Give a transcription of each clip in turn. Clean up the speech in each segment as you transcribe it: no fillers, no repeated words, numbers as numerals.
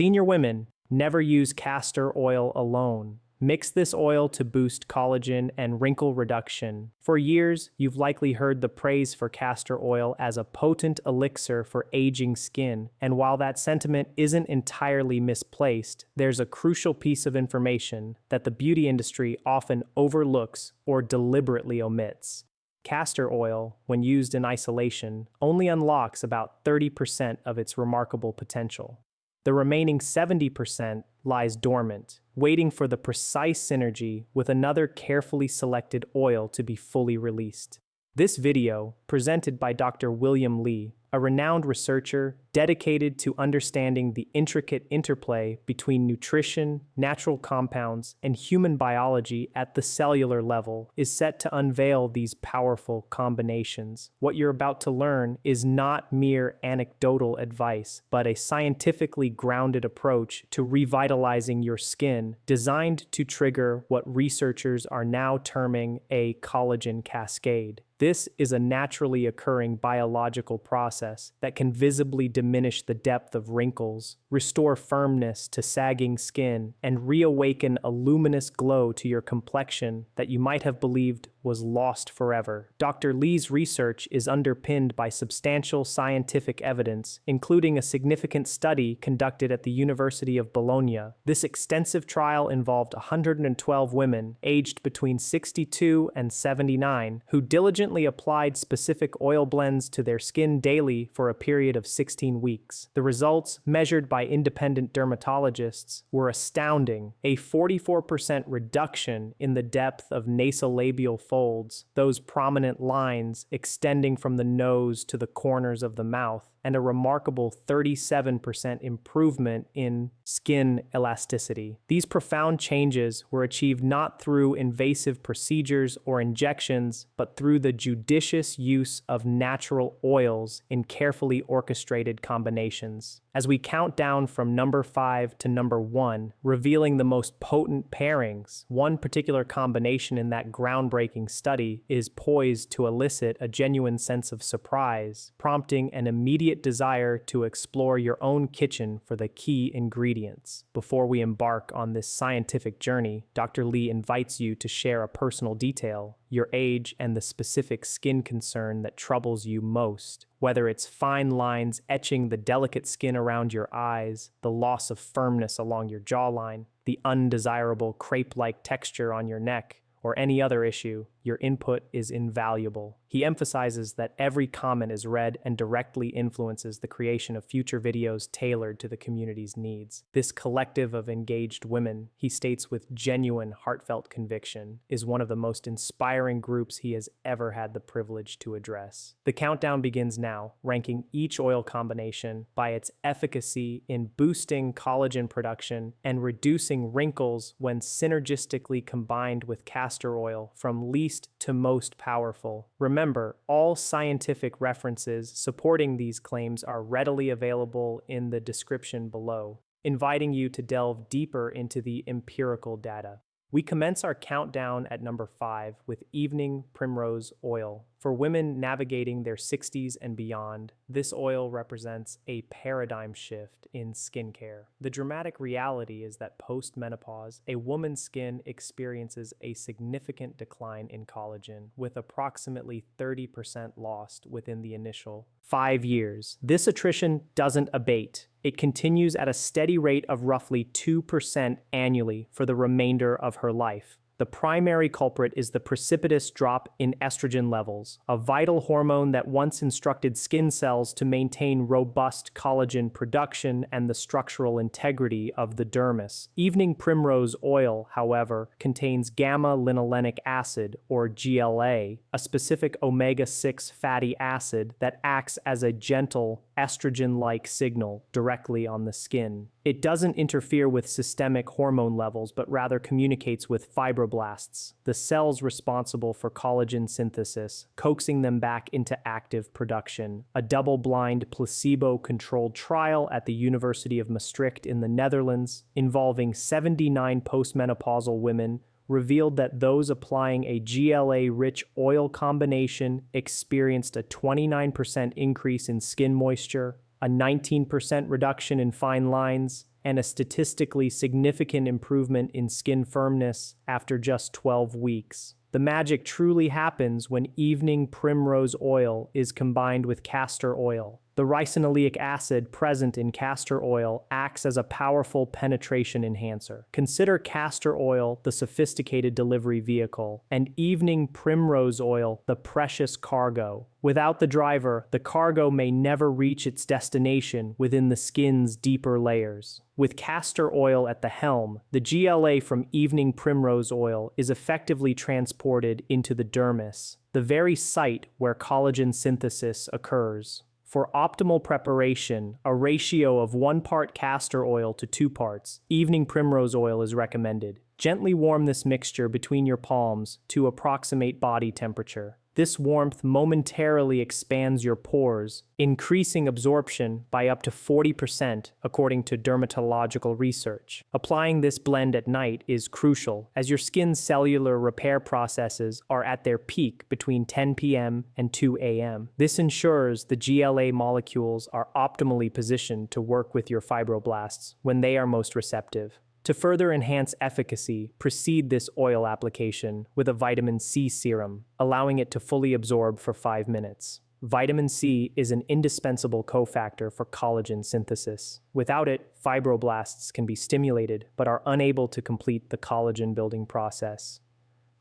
Senior women, never use castor oil alone. Mix this oil to boost collagen and wrinkle reduction. For years, you've likely heard the praise for castor oil as a potent elixir for aging skin, and while that sentiment isn't entirely misplaced, there's a crucial piece of information that the beauty industry often overlooks or deliberately omits. Castor oil, when used in isolation, only unlocks about 30% of its remarkable potential. The remaining 70% lies dormant, waiting for the precise synergy with another carefully selected oil to be fully released. This video, presented by Dr. William Li, a renowned researcher dedicated to understanding the intricate interplay between nutrition, natural compounds, and human biology at the cellular level, is set to unveil these powerful combinations. What you're about to learn is not mere anecdotal advice, but a scientifically grounded approach to revitalizing your skin, designed to trigger what researchers are now terming a collagen cascade. This is a naturally occurring biological process that can visibly diminish the depth of wrinkles, restore firmness to sagging skin, and reawaken a luminous glow to your complexion that you might have believed was lost forever. Dr. Li's research is underpinned by substantial scientific evidence, including a significant study conducted at the University of Bologna. This extensive trial involved 112 women aged between 62 and 79 who diligently applied specific oil blends to their skin daily for a period of 16 weeks. The results, measured by independent dermatologists, were astounding. A 44% reduction in the depth of nasolabial folds, those prominent lines extending from the nose to the corners of the mouth, and a remarkable 37% improvement in skin elasticity. These profound changes were achieved not through invasive procedures or injections, but through the judicious use of natural oils in carefully orchestrated combinations. As we count down from number 5 to number 1, revealing the most potent pairings, one particular combination in that groundbreaking study is poised to elicit a genuine sense of surprise, prompting an immediate desire to explore your own kitchen for the key ingredients. Before we embark on this scientific journey, Dr. Li invites you to share a personal detail, your age, and the specific skin concern that troubles you most. Whether it's fine lines etching the delicate skin around your eyes, the loss of firmness along your jawline, the undesirable crepe-like texture on your neck, or any other issue, your input is invaluable. He emphasizes that every comment is read and directly influences the creation of future videos tailored to the community's needs. This collective of engaged women, he states with genuine, heartfelt conviction, is one of the most inspiring groups he has ever had the privilege to address. The countdown begins now, ranking each oil combination by its efficacy in boosting collagen production and reducing wrinkles when synergistically combined with castor oil, from least to most powerful. Remember, all scientific references supporting these claims are readily available in the description below, inviting you to delve deeper into the empirical data. We commence our countdown at number 5 with evening primrose oil. For women navigating their 60s and beyond, this oil represents a paradigm shift in skincare. The dramatic reality is that post-menopause, a woman's skin experiences a significant decline in collagen, with approximately 30% lost within the initial 5 years. This attrition doesn't abate. It continues at a steady rate of roughly 2% annually for the remainder of her life. The primary culprit is the precipitous drop in estrogen levels, a vital hormone that once instructed skin cells to maintain robust collagen production and the structural integrity of the dermis. Evening primrose oil, however, contains gamma-linolenic acid, or GLA, a specific omega-6 fatty acid that acts as a gentle, estrogen-like signal directly on the skin. It doesn't interfere with systemic hormone levels, but rather communicates with fibroblasts, the cells responsible for collagen synthesis, coaxing them back into active production. A double-blind, placebo-controlled trial at the University of Maastricht in the Netherlands, involving 79 postmenopausal women, revealed that those applying a GLA-rich oil combination experienced a 29% increase in skin moisture, a 19% reduction in fine lines, and a statistically significant improvement in skin firmness after just 12 weeks. The magic truly happens when evening primrose oil is combined with castor oil. The ricinoleic acid present in castor oil acts as a powerful penetration enhancer. Consider castor oil the sophisticated delivery vehicle, and evening primrose oil the precious cargo. Without the driver, the cargo may never reach its destination within the skin's deeper layers. With castor oil at the helm, the GLA from evening primrose oil is effectively transported into the dermis, the very site where collagen synthesis occurs. For optimal preparation, a ratio of 1 part castor oil to 2 parts, evening primrose oil is recommended. Gently warm this mixture between your palms to approximate body temperature. This warmth momentarily expands your pores, increasing absorption by up to 40% according to dermatological research. Applying this blend at night is crucial, as your skin's cellular repair processes are at their peak between 10 p.m. and 2 a.m. This ensures the GLA molecules are optimally positioned to work with your fibroblasts when they are most receptive. To further enhance efficacy, precede this oil application with a vitamin C serum, allowing it to fully absorb for 5 minutes. Vitamin C is an indispensable cofactor for collagen synthesis. Without it, fibroblasts can be stimulated but are unable to complete the collagen building process.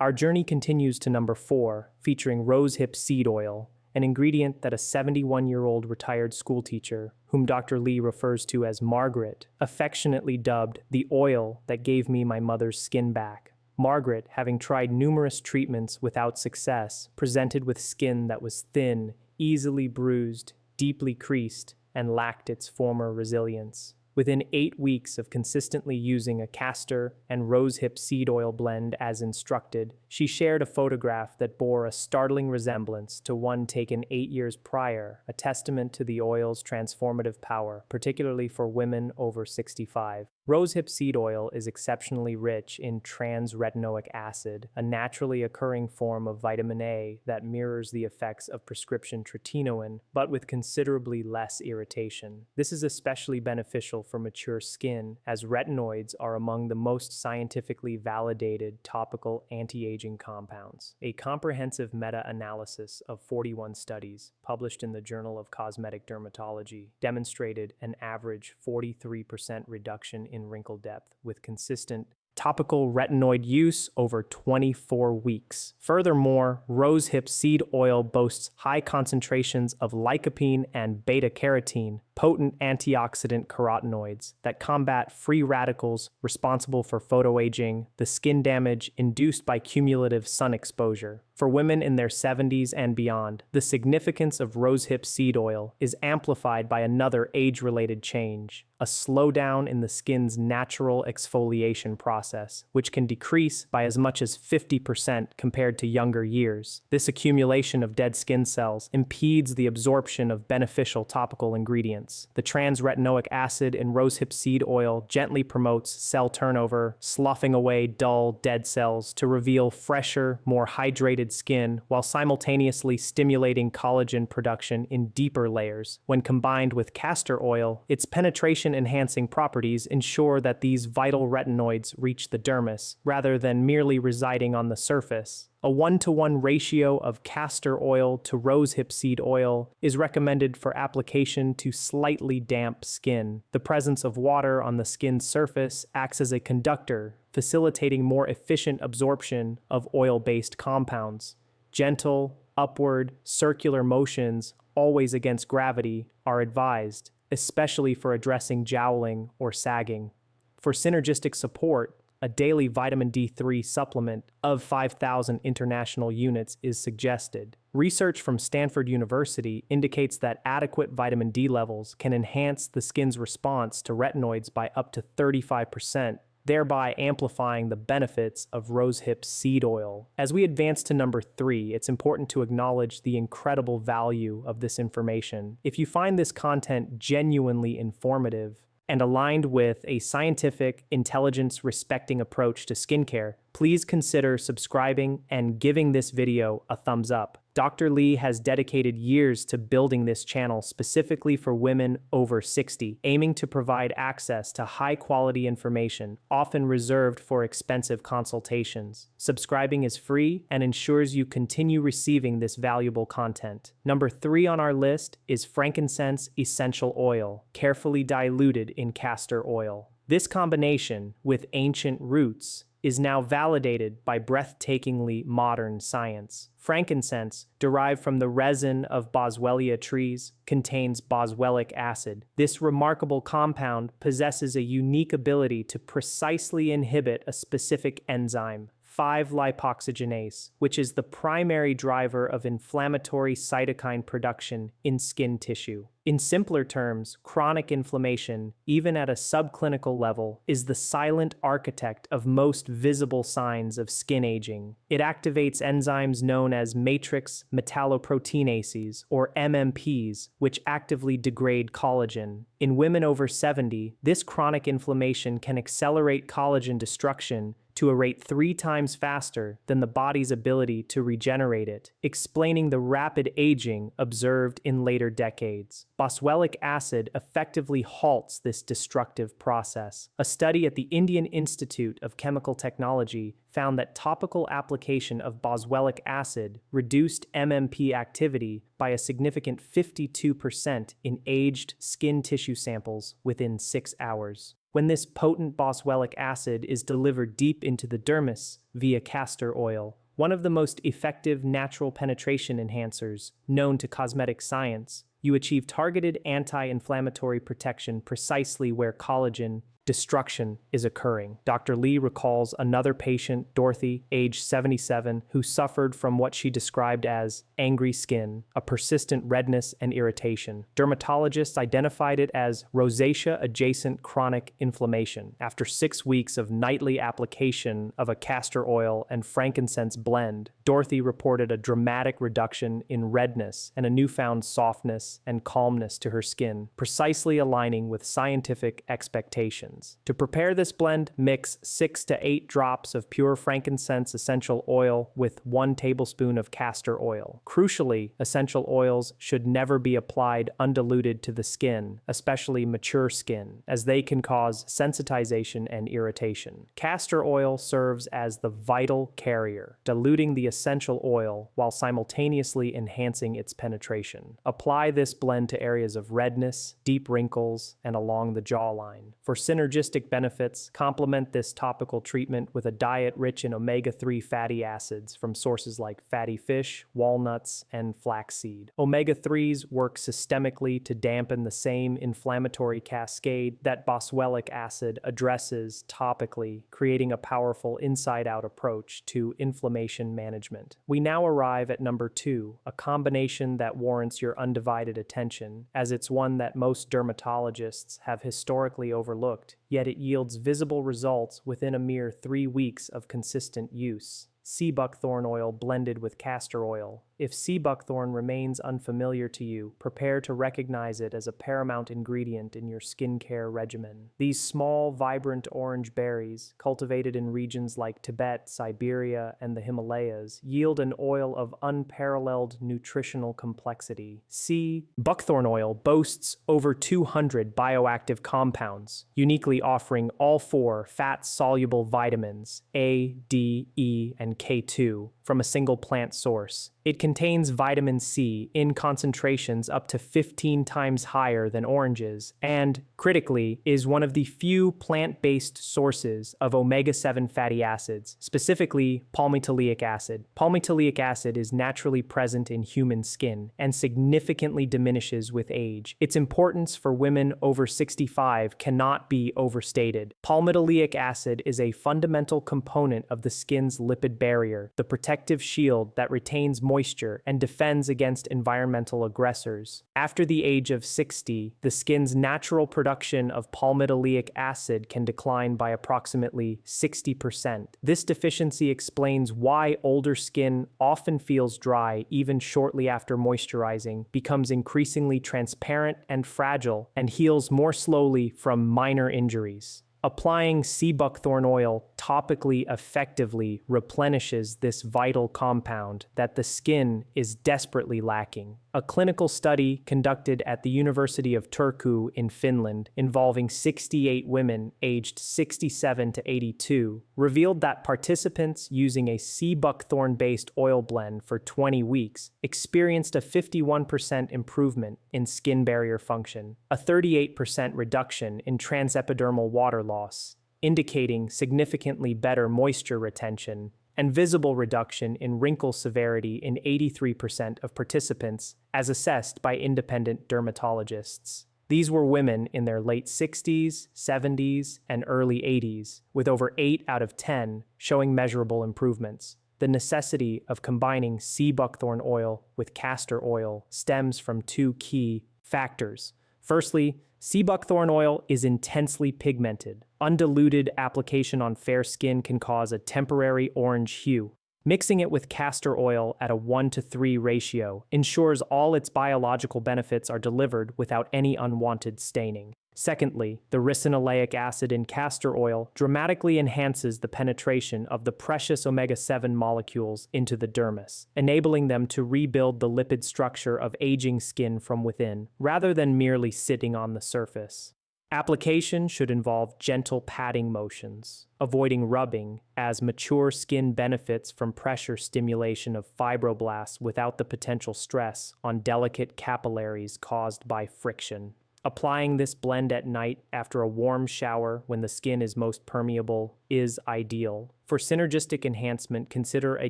Our journey continues to number 4, featuring rosehip seed oil, an ingredient that a 71-year-old retired schoolteacher, whom Dr. Lee refers to as Margaret, affectionately dubbed the oil that gave me my mother's skin back. Margaret, having tried numerous treatments without success, presented with skin that was thin, easily bruised, deeply creased, and lacked its former resilience. Within 8 weeks of consistently using a castor and rosehip seed oil blend as instructed, she shared a photograph that bore a startling resemblance to one taken 8 years prior, a testament to the oil's transformative power, particularly for women over 65. Rosehip seed oil is exceptionally rich in trans-retinoic acid, a naturally occurring form of vitamin A that mirrors the effects of prescription tretinoin, but with considerably less irritation. This is especially beneficial for mature skin, as retinoids are among the most scientifically validated topical anti-aging compounds. A comprehensive meta-analysis of 41 studies, published in the Journal of Cosmetic Dermatology, demonstrated an average 43% reduction in wrinkle depth with consistent topical retinoid use over 24 weeks. Furthermore, rosehip seed oil boasts high concentrations of lycopene and beta-carotene, potent antioxidant carotenoids that combat free radicals responsible for photoaging, the skin damage induced by cumulative sun exposure. For women in their 70s and beyond, the significance of rosehip seed oil is amplified by another age-related change, a slowdown in the skin's natural exfoliation process, which can decrease by as much as 50% compared to younger years. This accumulation of dead skin cells impedes the absorption of beneficial topical ingredients. The trans-retinoic acid in rosehip seed oil gently promotes cell turnover, sloughing away dull, dead cells to reveal fresher, more hydrated skin, while simultaneously stimulating collagen production in deeper layers. When combined with castor oil, its penetration-enhancing properties ensure that these vital retinoids reach the dermis, rather than merely residing on the surface. A 1-to-1 ratio of castor oil to rosehip seed oil is recommended for application to slightly damp skin. The presence of water on the skin's surface acts as a conductor, facilitating more efficient absorption of oil-based compounds. Gentle, upward, circular motions, always against gravity, are advised, especially for addressing jowling or sagging. For synergistic support, a daily vitamin D3 supplement of 5,000 international units is suggested. Research from Stanford University indicates that adequate vitamin D levels can enhance the skin's response to retinoids by up to 35%, thereby amplifying the benefits of rosehip seed oil. As we advance to number 3, it's important to acknowledge the incredible value of this information. If you find this content genuinely informative and aligned with a scientific, intelligence-respecting approach to skincare, please consider subscribing and giving this video a thumbs up. Dr. Lee has dedicated years to building this channel specifically for women over 60, aiming to provide access to high-quality information, often reserved for expensive consultations. Subscribing is free and ensures you continue receiving this valuable content. Number 3 on our list is frankincense essential oil, carefully diluted in castor oil. This combination, with ancient roots, is now validated by breathtakingly modern science. Frankincense, derived from the resin of boswellia trees, contains boswellic acid. This remarkable compound possesses a unique ability to precisely inhibit a specific enzyme, 5-lipoxygenase, which is the primary driver of inflammatory cytokine production in skin tissue. In simpler terms, chronic inflammation, even at a subclinical level, is the silent architect of most visible signs of skin aging. It activates enzymes known as matrix metalloproteinases, or MMPs, which actively degrade collagen. In women over 70, this chronic inflammation can accelerate collagen destruction to a rate 3 times faster than the body's ability to regenerate it, explaining the rapid aging observed in later decades. Boswellic acid effectively halts this destructive process. A study at the Indian Institute of Chemical Technology found that topical application of boswellic acid reduced MMP activity by a significant 52% in aged skin tissue samples within 6 hours. When this potent boswellic acid is delivered deep into the dermis via castor oil, one of the most effective natural penetration enhancers known to cosmetic science, you achieve targeted anti-inflammatory protection precisely where collagen destruction is occurring. Dr. Lee recalls another patient, Dorothy, age 77, who suffered from what she described as angry skin, a persistent redness and irritation. Dermatologists identified it as rosacea-adjacent chronic inflammation. After 6 weeks of nightly application of a castor oil and frankincense blend, Dorothy reported a dramatic reduction in redness and a newfound softness and calmness to her skin, precisely aligning with scientific expectations. To prepare this blend, mix 6 to 8 drops of pure frankincense essential oil with 1 tablespoon of castor oil. Crucially, essential oils should never be applied undiluted to the skin, especially mature skin, as they can cause sensitization and irritation. Castor oil serves as the vital carrier, diluting the essential oil while simultaneously enhancing its penetration. Apply this blend to areas of redness, deep wrinkles, and along the jawline. For synergistic benefits, complement this topical treatment with a diet rich in omega-3 fatty acids from sources like fatty fish, walnuts, and flaxseed. Omega-3s work systemically to dampen the same inflammatory cascade that boswellic acid addresses topically, creating a powerful inside-out approach to inflammation management. We now arrive at number 2, a combination that warrants your undivided attention, as it's one that most dermatologists have historically overlooked, yet it yields visible results within a mere 3 weeks of consistent use. Sea buckthorn oil blended with castor oil. If sea buckthorn remains unfamiliar to you, prepare to recognize it as a paramount ingredient in your skincare regimen. These small, vibrant orange berries, cultivated in regions like Tibet, Siberia, and the Himalayas, yield an oil of unparalleled nutritional complexity. Sea buckthorn oil boasts over 200 bioactive compounds, uniquely offering all 4 fat-soluble vitamins, A, D, E, and K2, from a single plant source. It contains vitamin C in concentrations up to 15 times higher than oranges, and, critically, is one of the few plant-based sources of omega-7 fatty acids, specifically palmitoleic acid. Palmitoleic acid is naturally present in human skin and significantly diminishes with age. Its importance for women over 65 cannot be overstated. Palmitoleic acid is a fundamental component of the skin's lipid barrier, the protective shield that retains moisture and defends against environmental aggressors. After the age of 60, the skin's natural production of palmitoleic acid can decline by approximately 60%. This deficiency explains why older skin often feels dry even shortly after moisturizing, becomes increasingly transparent and fragile, and heals more slowly from minor injuries. Applying sea buckthorn oil topically effectively replenishes this vital compound that the skin is desperately lacking. A clinical study conducted at the University of Turku in Finland involving 68 women aged 67 to 82 revealed that participants using a sea buckthorn-based oil blend for 20 weeks experienced a 51% improvement in skin barrier function, a 38% reduction in transepidermal water loss, indicating significantly better moisture retention, and visible reduction in wrinkle severity in 83% of participants, as assessed by independent dermatologists. These were women in their late 60s, 70s, and early 80s, with over 8 out of 10 showing measurable improvements. The necessity of combining sea buckthorn oil with castor oil stems from two key factors. Firstly, sea buckthorn oil is intensely pigmented. Undiluted application on fair skin can cause a temporary orange hue. Mixing it with castor oil at a 1:3 ratio ensures all its biological benefits are delivered without any unwanted staining. Secondly, the ricinoleic acid in castor oil dramatically enhances the penetration of the precious omega-7 molecules into the dermis, enabling them to rebuild the lipid structure of aging skin from within, rather than merely sitting on the surface. Application should involve gentle patting motions, avoiding rubbing, as mature skin benefits from pressure stimulation of fibroblasts without the potential stress on delicate capillaries caused by friction. Applying this blend at night after a warm shower when the skin is most permeable is ideal. For synergistic enhancement, consider a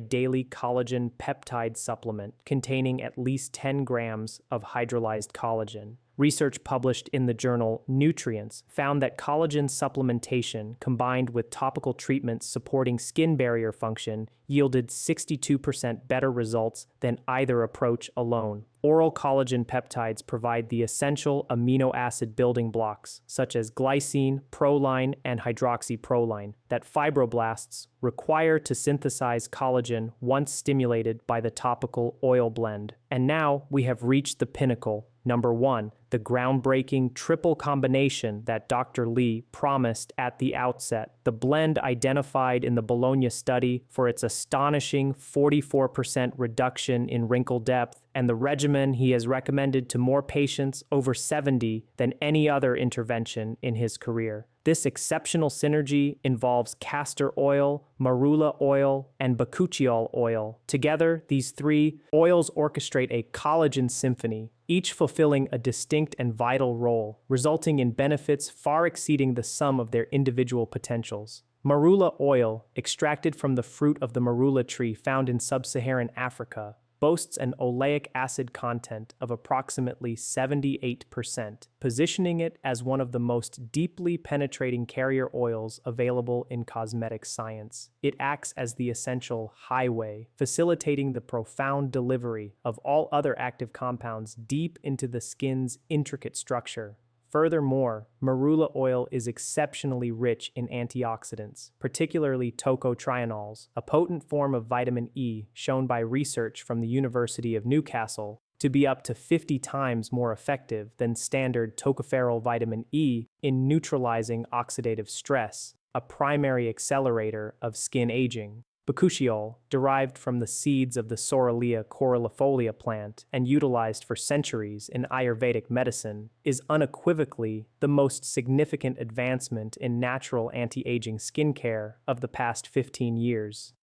daily collagen peptide supplement containing at least 10 grams of hydrolyzed collagen. Research published in the journal Nutrients found that collagen supplementation combined with topical treatments supporting skin barrier function yielded 62% better results than either approach alone. Oral collagen peptides provide the essential amino acid building blocks, such as glycine, proline, and hydroxyproline, that fibroblasts require to synthesize collagen once stimulated by the topical oil blend. And now we have reached the pinnacle. Number 1, the groundbreaking triple combination that Dr. Lee promised at the outset. The blend identified in the Bologna study for its astonishing 44% reduction in wrinkle depth, and the regimen he has recommended to more patients over 70 than any other intervention in his career. This exceptional synergy involves castor oil, marula oil, and bakuchiol oil. Together, these three oils orchestrate a collagen symphony, each fulfilling a distinct and vital role, resulting in benefits far exceeding the sum of their individual potentials. Marula oil, extracted from the fruit of the marula tree found in sub-Saharan Africa, boasts an oleic acid content of approximately 78%, positioning it as one of the most deeply penetrating carrier oils available in cosmetic science. It acts as the essential highway, facilitating the profound delivery of all other active compounds deep into the skin's intricate structure. Furthermore, marula oil is exceptionally rich in antioxidants, particularly tocotrienols, a potent form of vitamin E shown by research from the University of Newcastle to be up to 50 times more effective than standard tocopherol vitamin E in neutralizing oxidative stress, a primary accelerator of skin aging. Bakuchiol, derived from the seeds of the Soralia coralifolia plant and utilized for centuries in Ayurvedic medicine, is unequivocally the most significant advancement in natural anti-aging skincare of the past 15 years.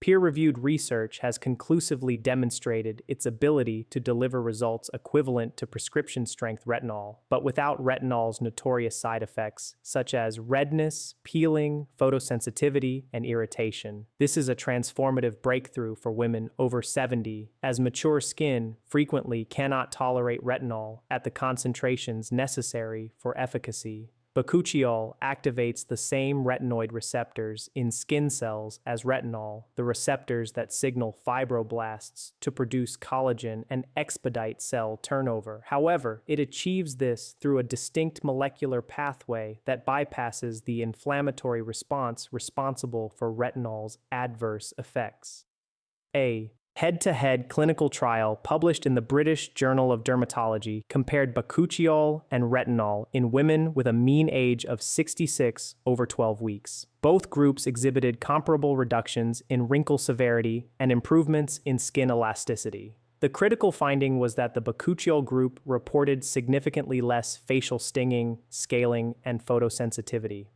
Peer-reviewed research has conclusively demonstrated its ability to deliver results equivalent to prescription-strength retinol, but without retinol's notorious side effects, such as redness, peeling, photosensitivity, and irritation. This is a transformative breakthrough for women over 70, as mature skin frequently cannot tolerate retinol at the concentrations necessary for efficacy. Bakuchiol activates the same retinoid receptors in skin cells as retinol, the receptors that signal fibroblasts to produce collagen and expedite cell turnover. However, it achieves this through a distinct molecular pathway that bypasses the inflammatory response responsible for retinol's adverse effects. A. Head-to-head clinical trial published in the British Journal of Dermatology compared bakuchiol and retinol in women with a mean age of 66 over 12 weeks. Both groups exhibited comparable reductions in wrinkle severity and improvements in skin elasticity. The critical finding was that the bakuchiol group reported significantly less facial stinging, scaling, and photosensitivity.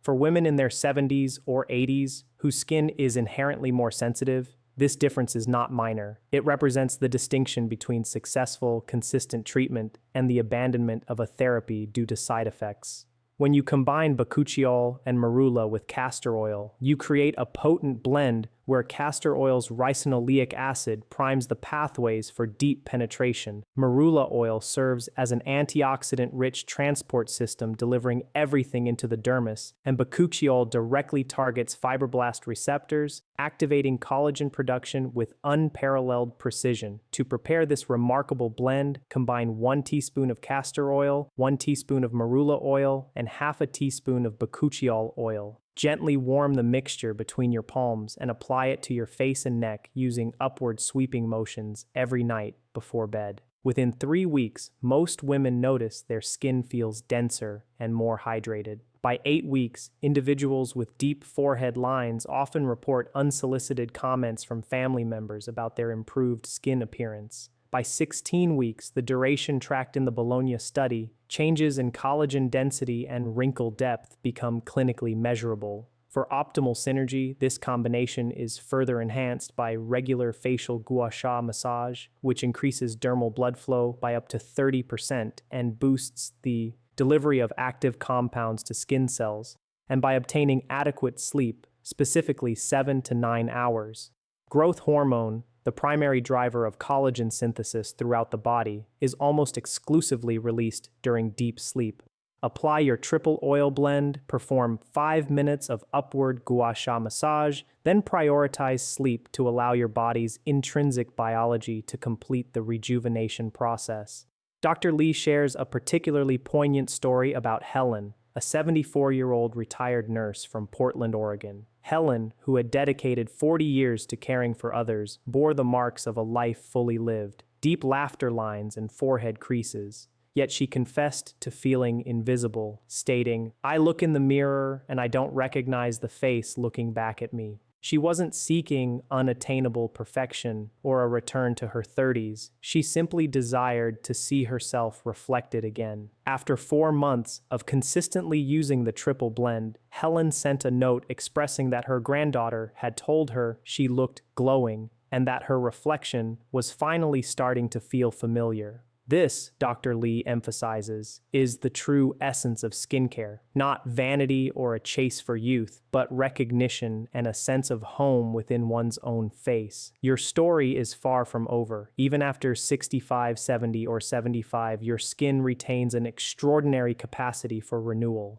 For women in their 70s or 80s, whose skin is inherently more sensitive, this difference is not minor. It represents the distinction between successful, consistent treatment and the abandonment of a therapy due to side effects. When you combine bakuchiol and marula with castor oil, you create a potent blend where castor oil's ricinoleic acid primes the pathways for deep penetration. Marula oil serves as an antioxidant-rich transport system delivering everything into the dermis, and bakuchiol directly targets fibroblast receptors, activating collagen production with unparalleled precision. To prepare this remarkable blend, combine 1 teaspoon of castor oil, 1 teaspoon of marula oil, and half a teaspoon of bakuchiol oil. Gently warm the mixture between your palms and apply it to your face and neck using upward sweeping motions every night before bed. Within 3 weeks, most women notice their skin feels denser and more hydrated. By 8 weeks, individuals with deep forehead lines often report unsolicited comments from family members about their improved skin appearance. By 16 weeks, the duration tracked in the Bologna study, changes in collagen density and wrinkle depth become clinically measurable. For optimal synergy, this combination is further enhanced by regular facial gua sha massage, which increases dermal blood flow by up to 30% and boosts the delivery of active compounds to skin cells, and by obtaining adequate sleep, specifically 7 to 9 hours. Growth hormone, the primary driver of collagen synthesis throughout the body, is almost exclusively released during deep sleep. Apply your triple oil blend, perform 5 minutes of upward gua sha massage, then prioritize sleep to allow your body's intrinsic biology to complete the rejuvenation process. Dr. Lee shares a particularly poignant story about Helen, a 74-year-old retired nurse from Portland, Oregon. Helen, who had dedicated 40 years to caring for others, bore the marks of a life fully lived, deep laughter lines and forehead creases. Yet she confessed to feeling invisible, stating, "I look in the mirror and I don't recognize the face looking back at me." She wasn't seeking unattainable perfection or a return to her 30s. She simply desired to see herself reflected again. After 4 months of consistently using the triple blend, Helen sent a note expressing that her granddaughter had told her she looked glowing and that her reflection was finally starting to feel familiar. This, Dr. Lee emphasizes, is the true essence of skincare, not vanity or a chase for youth, but recognition and a sense of home within one's own face. Your story is far from over. Even after 65, 70, or 75, your skin retains an extraordinary capacity for renewal.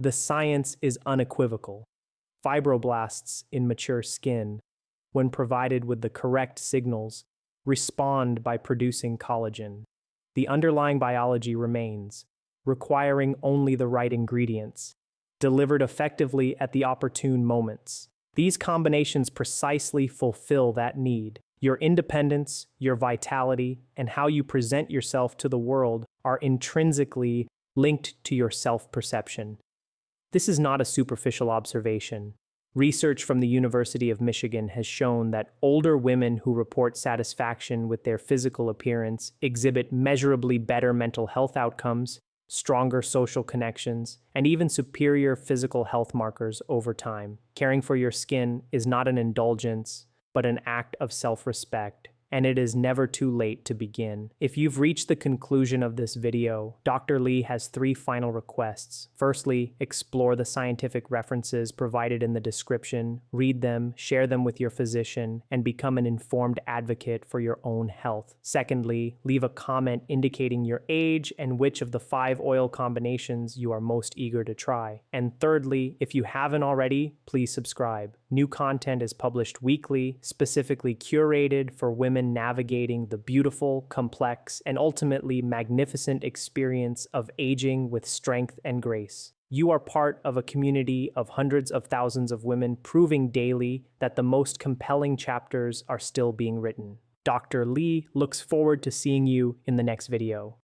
The science is unequivocal. Fibroblasts in mature skin, when provided with the correct signals, respond by producing collagen. The underlying biology remains, requiring only the right ingredients, delivered effectively at the opportune moments. These combinations precisely fulfill that need. Your independence, your vitality, and how you present yourself to the world are intrinsically linked to your self-perception. This is not a superficial observation. Research from the University of Michigan has shown that older women who report satisfaction with their physical appearance exhibit measurably better mental health outcomes, stronger social connections, and even superior physical health markers over time. Caring for your skin is not an indulgence, but an act of self-respect, and it is never too late to begin. If you've reached the conclusion of this video, Dr. Lee has 3 final requests. Firstly, explore the scientific references provided in the description, read them, share them with your physician, and become an informed advocate for your own health. Secondly, leave a comment indicating your age and which of the 5 oil combinations you are most eager to try. And thirdly, if you haven't already, please subscribe. New content is published weekly, specifically curated for women navigating the beautiful, complex, and ultimately magnificent experience of aging with strength and grace. You are part of a community of hundreds of thousands of women proving daily that the most compelling chapters are still being written. Dr. Lee looks forward to seeing you in the next video.